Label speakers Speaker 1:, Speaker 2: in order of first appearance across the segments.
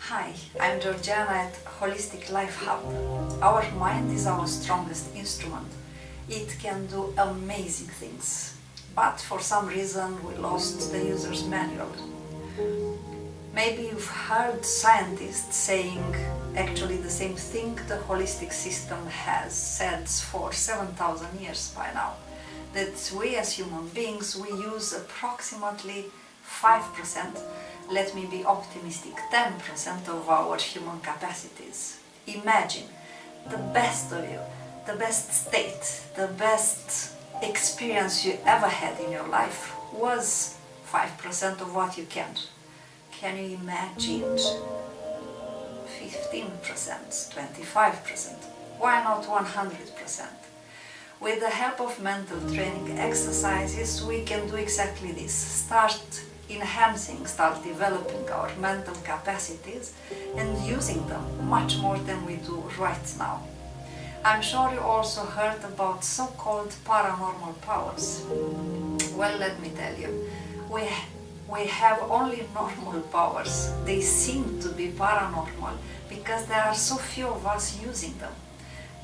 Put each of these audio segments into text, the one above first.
Speaker 1: Hi, I'm Georgiana at Holistic Life Hub. Our mind is our strongest instrument. It can do amazing things, but for some reason we lost the user's manual. Maybe you've heard scientists saying actually the same thing the holistic system has said for 7,000 years by now, that we as human beings, we use approximately 5%, let me be optimistic, 10% of our human capacities. Imagine the best of you, the best state, the best experience you ever had in your life was 5% of what you can. Can you imagine 15%, 25%? Why not 100%? With the help of mental training exercises, we can do exactly this. Start enhancing, start developing our mental capacities and using them much more than we do right now. I'm sure you also heard about so-called paranormal powers. Well, let me tell you, we have only normal powers. They seem to be paranormal because there are so few of us using them.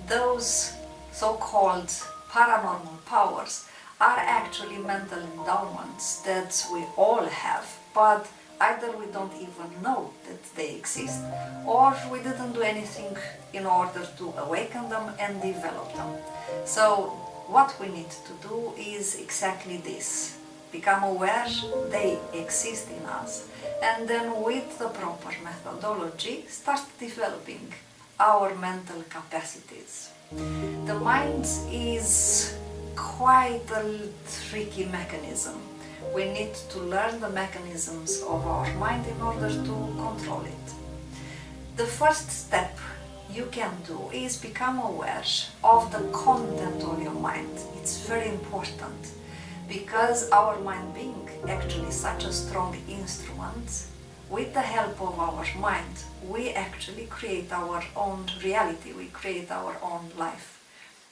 Speaker 1: Those so-called paranormal powers are actually mental endowments that we all have, but either we don't even know that they exist, or we didn't do anything in order to awaken them and develop them. So what we need to do is exactly this. Become aware they exist in us, and then with the proper methodology start developing our mental capacities. The mind is quite a tricky mechanism. We need to learn the mechanisms of our mind in order to control it. The first step you can do is become aware of the content of your mind. It's very important, because our mind being actually such a strong instrument, with the help of our mind, we actually create our own reality, we create our own life.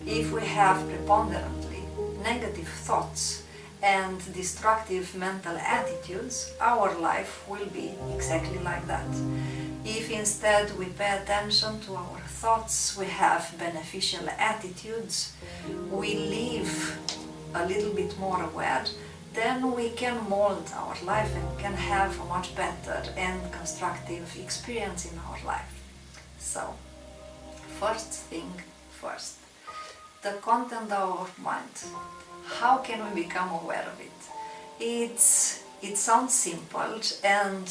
Speaker 1: If we have preponderantly negative thoughts and destructive mental attitudes, our life will be exactly like that. If instead we pay attention to our thoughts, we have beneficial attitudes, we live a little bit more aware, then we can mold our life and can have a much better and constructive experience in our life. So, first thing first, the content of our mind. How can we become aware of it? It sounds simple, and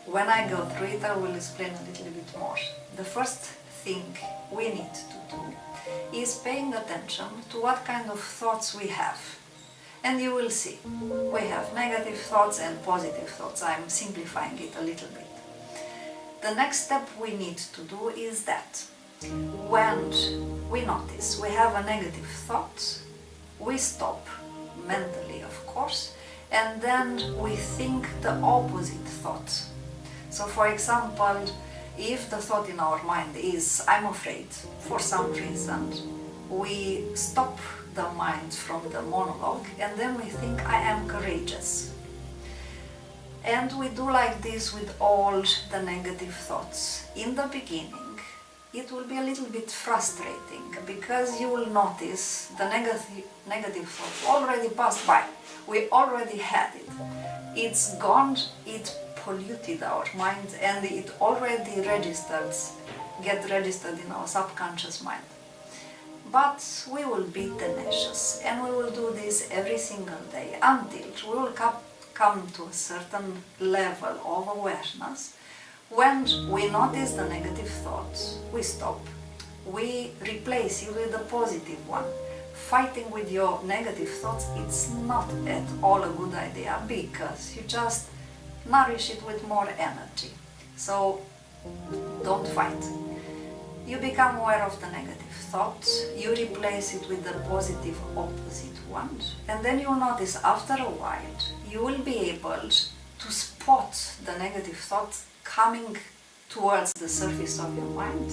Speaker 1: when I go through it, I will explain a little bit more. The first thing we need to do is paying attention to what kind of thoughts we have. And you will see, we have negative thoughts and positive thoughts. I'm simplifying it a little bit. The next step we need to do is that when we notice we have a negative thought, we stop, mentally of course, and then we think the opposite thought. So for example, if the thought in our mind is I'm afraid for some reason, we stop the mind from the monologue and then we think I am courageous. And we do like this with all the negative thoughts. In the beginning, it will be a little bit frustrating because you will notice the negative thought already passed by. We already had it. It's gone, it polluted our mind, and it already get registered in our subconscious mind. But we will be tenacious and we will do this every single day until we will come to a certain level of awareness. When we notice the negative thoughts, we stop. We replace it with a positive one. Fighting with your negative thoughts, it's not at all a good idea because you just nourish it with more energy. So don't fight. You become aware of the negative thoughts, you replace it with the positive opposite one, and then you'll notice after a while you will be able to spot the negative thoughts coming towards the surface of your mind,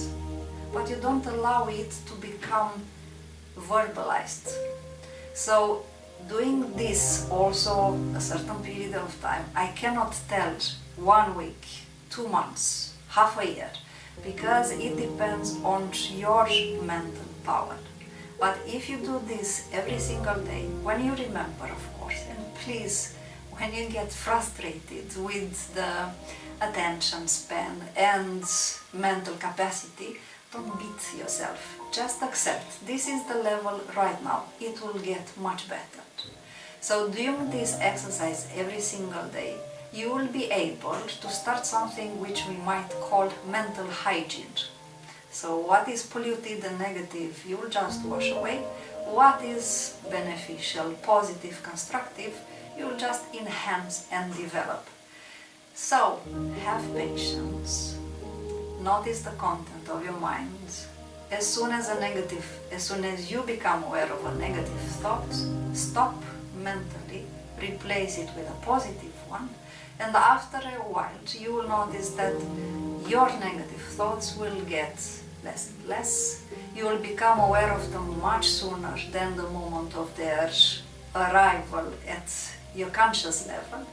Speaker 1: but you don't allow it to become verbalized. So doing this also a certain period of time, I cannot tell 1 week, 2 months, half a year, because it depends on your mental power. But if you do this every single day, when you remember, of course, and please, when you get frustrated with the attention span and mental capacity, don't beat yourself. Just accept this is the level right now. It will get much better. So doing this exercise every single day, you will be able to start something which we might call mental hygiene. So what is polluted and negative, you will just wash away. What is beneficial, positive, constructive, you will just enhance and develop. So have patience. Notice the content of your mind. As soon as you become aware of a negative thought, stop mentally, replace it with a positive one, and after a while you will notice that your negative thoughts will get less and less. You will become aware of them much sooner than the moment of their arrival at your conscious level,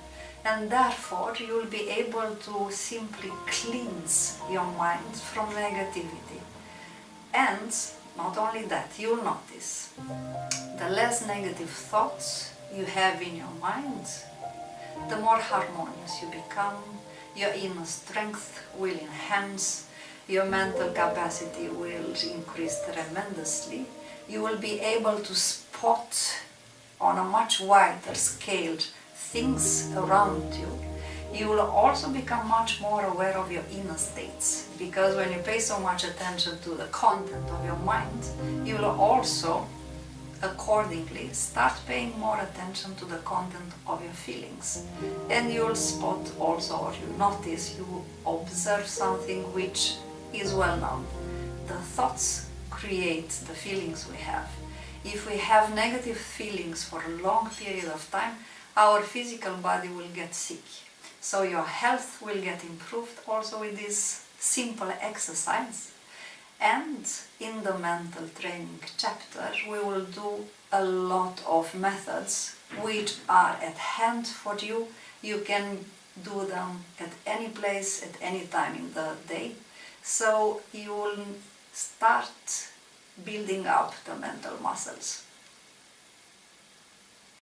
Speaker 1: and therefore you will be able to simply cleanse your mind from negativity. And not only that, you'll notice the less negative thoughts you have in your mind, the more harmonious you become, your inner strength will enhance, your mental capacity will increase tremendously. You will be able to spot on a much wider scale things around you. You will also become much more aware of your inner states, because when you pay so much attention to the content of your mind, you will also accordingly start paying more attention to the content of your feelings. And you will spot also, or you notice, you observe something which is well known. The thoughts create the feelings we have. If we have negative feelings for a long period of time, our physical body will get sick. So your health will get improved also with this simple exercise. And in the mental training chapter, we will do a lot of methods which are at hand for you. You can do them at any place, at any time in the day. So you will start building up the mental muscles.